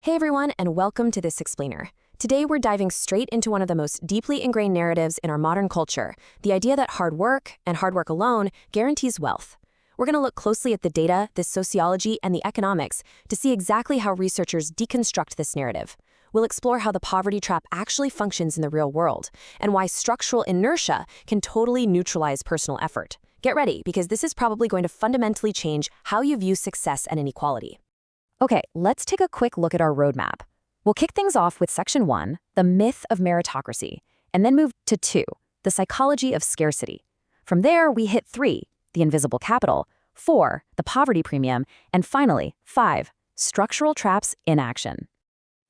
Hey everyone, and welcome to This Explainer. Today we're diving straight into one of the most deeply ingrained narratives in our modern culture, the idea that hard work, and hard work alone, guarantees wealth. We're going to look closely at the data, the sociology, and the economics to see exactly how researchers deconstruct this narrative. We'll explore how the poverty trap actually functions in the real world, and why structural inertia can totally neutralize personal effort. Get ready, because this is probably going to fundamentally change how you view success and inequality. Okay, let's take a quick look at our roadmap. We'll kick things off with Section 1, the myth of meritocracy, and then move to 2, the psychology of scarcity. From there, we hit 3, the invisible capital, 4, the poverty premium, and finally, 5, structural traps in action.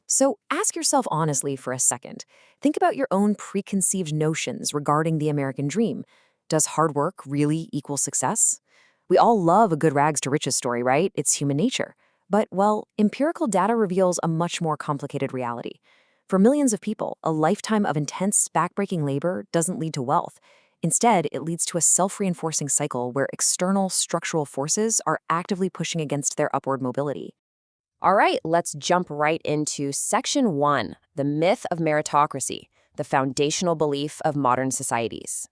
So ask yourself honestly for a second. Think about your own preconceived notions regarding the American dream. Does hard work really equal success? We all love a good rags to riches story, right? It's human nature. But, well, empirical data reveals a much more complicated reality. For millions of people, a lifetime of intense, backbreaking labor doesn't lead to wealth. Instead, it leads to a self-reinforcing cycle where external structural forces are actively pushing against their upward mobility. All right, let's jump right into Section 1, the myth of meritocracy, the foundational belief of modern societies.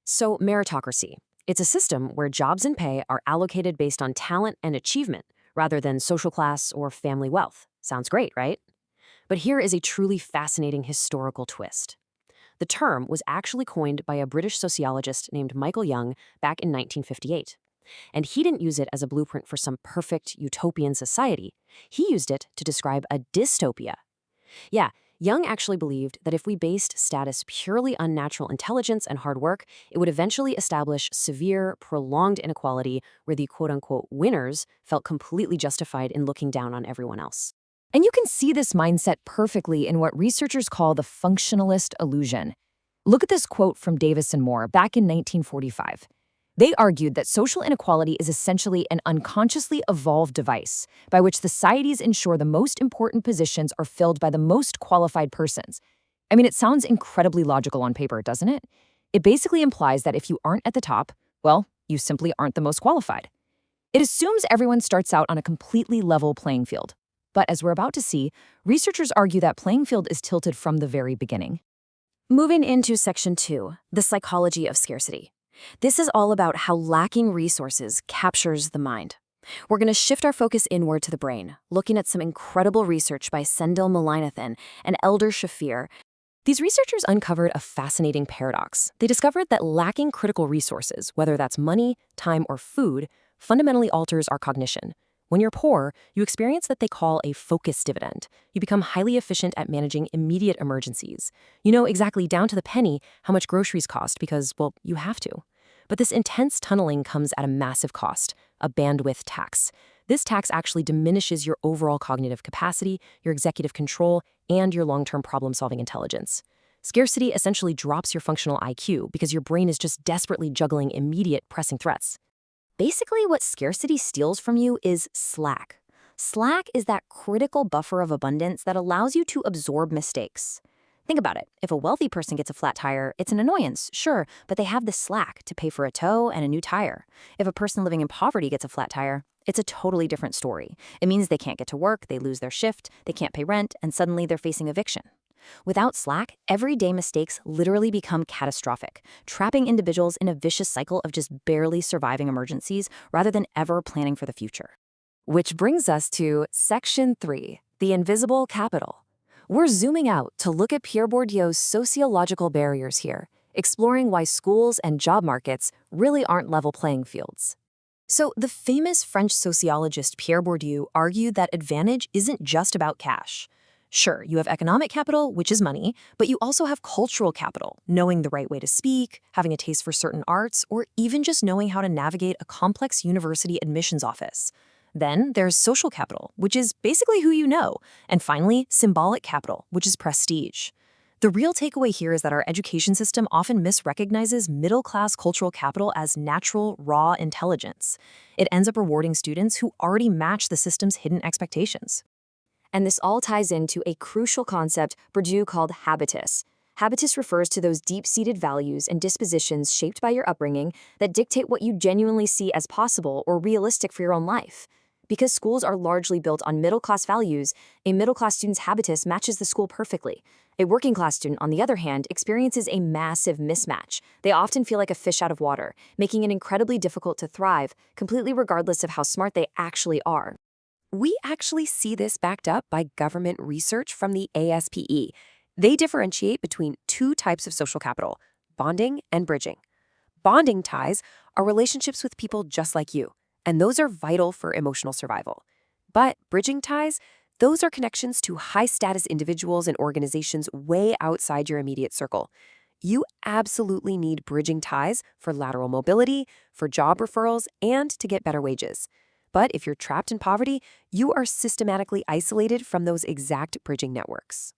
So, meritocracy. It's a system where jobs and pay are allocated based on talent and achievement, rather than social class or family wealth. Sounds great, right? But here is a truly fascinating historical twist. The term was actually coined by a British sociologist named Michael Young back in 1958. And he didn't use it as a blueprint for some perfect utopian society. He used it to describe a dystopia. Yeah, Young actually believed that if we based status purely on natural intelligence and hard work, it would eventually establish severe, prolonged inequality where the quote-unquote winners felt completely justified in looking down on everyone else. And you can see this mindset perfectly in what researchers call the functionalist illusion. Look at this quote from Davis and Moore back in 1945. They argued that social inequality is essentially an unconsciously evolved device by which societies ensure the most important positions are filled by the most qualified persons. I mean, it sounds incredibly logical on paper, doesn't it? It basically implies that if you aren't at the top, well, you simply aren't the most qualified. It assumes everyone starts out on a completely level playing field. But as we're about to see, researchers argue that playing field is tilted from the very beginning. Moving into Section 2, the psychology of scarcity. This is all about how lacking resources captures the mind. We're going to shift our focus inward to the brain, looking at some incredible research by Sendil Mullainathan and Elder Shafir. These researchers uncovered a fascinating paradox. They discovered that lacking critical resources, whether that's money, time, or food, fundamentally alters our cognition. When you're poor, you experience what they call a focus dividend. You become highly efficient at managing immediate emergencies. You know exactly down to the penny how much groceries cost because, well, you have to. But this intense tunneling comes at a massive cost, a bandwidth tax. This tax actually diminishes your overall cognitive capacity, your executive control, and your long-term problem-solving intelligence. Scarcity essentially drops your functional IQ because your brain is just desperately juggling immediate pressing threats. Basically, what scarcity steals from you is slack. Slack is that critical buffer of abundance that allows you to absorb mistakes. Think about it. If a wealthy person gets a flat tire, it's an annoyance, sure, but they have the slack to pay for a tow and a new tire. If a person living in poverty gets a flat tire, it's a totally different story. It means they can't get to work, they lose their shift, they can't pay rent, and suddenly they're facing eviction. Without slack, everyday mistakes literally become catastrophic, trapping individuals in a vicious cycle of just barely surviving emergencies rather than ever planning for the future. Which brings us to Section 3, the invisible capital. We're zooming out to look at Pierre Bourdieu's sociological barriers here, exploring why schools and job markets really aren't level playing fields. So, the famous French sociologist Pierre Bourdieu argued that advantage isn't just about cash. Sure, you have economic capital, which is money, but you also have cultural capital, knowing the right way to speak, having a taste for certain arts, or even just knowing how to navigate a complex university admissions office. Then there's social capital, which is basically who you know. And finally, symbolic capital, which is prestige. The real takeaway here is that our education system often misrecognizes middle-class cultural capital as natural, raw intelligence. It ends up rewarding students who already match the system's hidden expectations. And this all ties into a crucial concept Bourdieu called habitus. Habitus refers to those deep-seated values and dispositions shaped by your upbringing that dictate what you genuinely see as possible or realistic for your own life. Because schools are largely built on middle-class values, a middle-class student's habitus matches the school perfectly. A working-class student, on the other hand, experiences a massive mismatch. They often feel like a fish out of water, making it incredibly difficult to thrive, completely regardless of how smart they actually are. We actually see this backed up by government research from the ASPE. They differentiate between two types of social capital: bonding and bridging. Bonding ties are relationships with people just like you, and those are vital for emotional survival. But bridging ties, those are connections to high-status individuals and organizations way outside your immediate circle. You absolutely need bridging ties for lateral mobility, for job referrals, and to get better wages. But if you're trapped in poverty, you are systematically isolated from those exact bridging networks.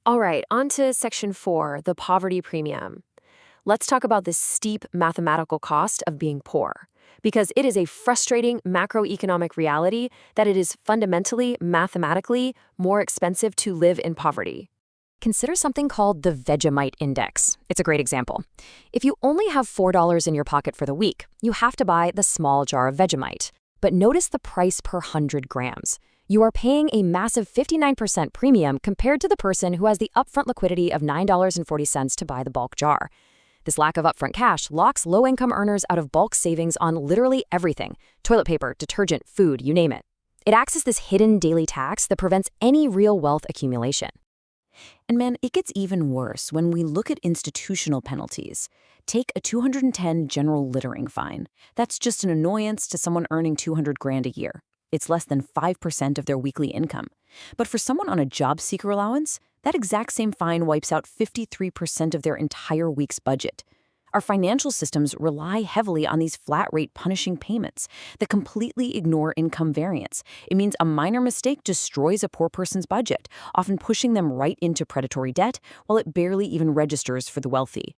All right, on to Section 4, the poverty premium. Let's talk about the steep mathematical cost of being poor, because it is a frustrating macroeconomic reality that it is fundamentally, mathematically, more expensive to live in poverty. Consider something called the Vegemite Index. It's a great example. If you only have $4 in your pocket for the week, you have to buy the small jar of Vegemite. But notice the price per 100 grams. You are paying a massive 59% premium compared to the person who has the upfront liquidity of $9.40 to buy the bulk jar. This lack of upfront cash locks low-income earners out of bulk savings on literally everything: toilet paper, detergent, food, you name it. It acts as this hidden daily tax that prevents any real wealth accumulation. And man, it gets even worse when we look at institutional penalties. Take a 210 general littering fine. That's just an annoyance to someone earning 200 grand a year. It's less than 5% of their weekly income. But for someone on a job seeker allowance, that exact same fine wipes out 53% of their entire week's budget. Our financial systems rely heavily on these flat-rate punishing payments that completely ignore income variance. It means a minor mistake destroys a poor person's budget, often pushing them right into predatory debt while it barely even registers for the wealthy.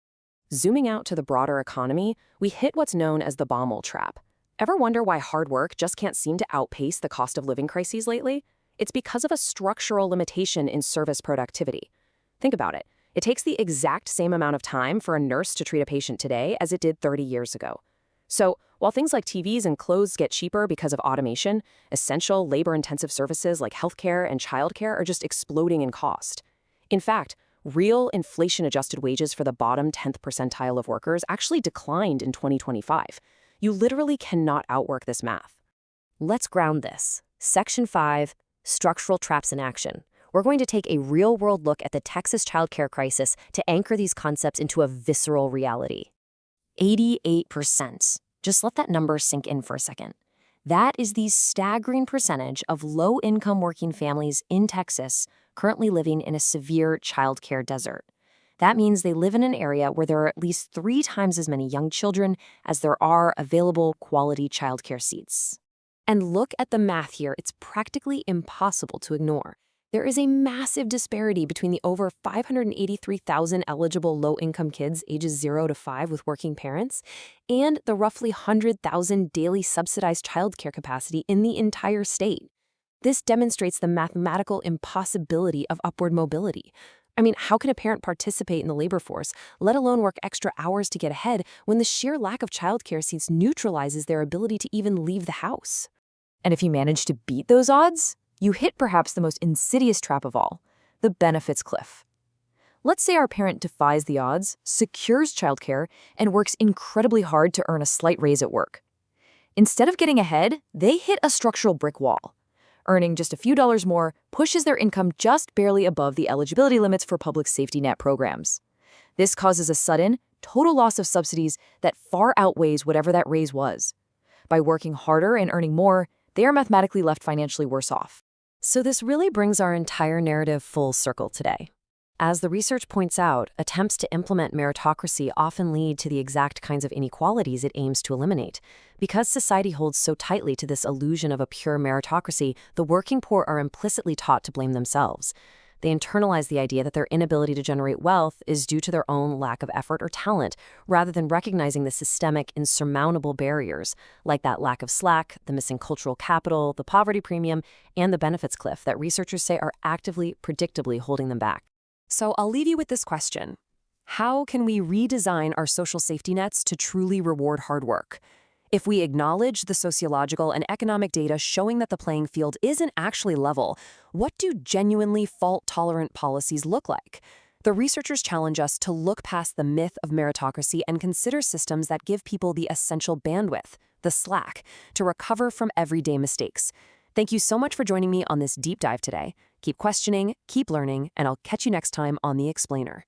Zooming out to the broader economy, we hit what's known as the Baumol trap. Ever wonder why hard work just can't seem to outpace the cost of living crises lately? It's because of a structural limitation in service productivity. Think about it. It takes the exact same amount of time for a nurse to treat a patient today as it did 30 years ago. So, while things like TVs and clothes get cheaper because of automation, essential labor-intensive services like healthcare and childcare are just exploding in cost. In fact, real inflation-adjusted wages for the bottom 10th percentile of workers actually declined in 2025. You literally cannot outwork this math. Let's ground this. Section 5, Structural Traps in Action. We're going to take a real-world look at the Texas childcare crisis to anchor these concepts into a visceral reality. 88%. Just let that number sink in for a second. That is the staggering percentage of low-income working families in Texas currently living in a severe childcare desert. That means they live in an area where there are at least 3 times as many young children as there are available quality childcare seats. And look at the math here. It's practically impossible to ignore. There is a massive disparity between the over 583,000 eligible low-income kids ages 0 to 5 with working parents and the roughly 100,000 daily subsidized childcare capacity in the entire state. This demonstrates the mathematical impossibility of upward mobility. I mean, how can a parent participate in the labor force, let alone work extra hours to get ahead, when the sheer lack of childcare seats neutralizes their ability to even leave the house? And if you manage to beat those odds, you hit perhaps the most insidious trap of all, the benefits cliff. Let's say our parent defies the odds, secures childcare, and works incredibly hard to earn a slight raise at work. Instead of getting ahead, they hit a structural brick wall. Earning just a few dollars more pushes their income just barely above the eligibility limits for public safety net programs. This causes a sudden, total loss of subsidies that far outweighs whatever that raise was. By working harder and earning more, they are mathematically left financially worse off. So this really brings our entire narrative full circle today. As the research points out, attempts to implement meritocracy often lead to the exact kinds of inequalities it aims to eliminate. Because society holds so tightly to this illusion of a pure meritocracy, the working poor are implicitly taught to blame themselves. They internalize the idea that their inability to generate wealth is due to their own lack of effort or talent, rather than recognizing the systemic, insurmountable barriers, like that lack of slack, the missing cultural capital, the poverty premium, and the benefits cliff that researchers say are actively, predictably holding them back. So I'll leave you with this question. How can we redesign our social safety nets to truly reward hard work? If we acknowledge the sociological and economic data showing that the playing field isn't actually level, what do genuinely fault-tolerant policies look like? The researchers challenge us to look past the myth of meritocracy and consider systems that give people the essential bandwidth, the slack, to recover from everyday mistakes. Thank you so much for joining me on this deep dive today. Keep questioning, keep learning, and I'll catch you next time on The Explainer.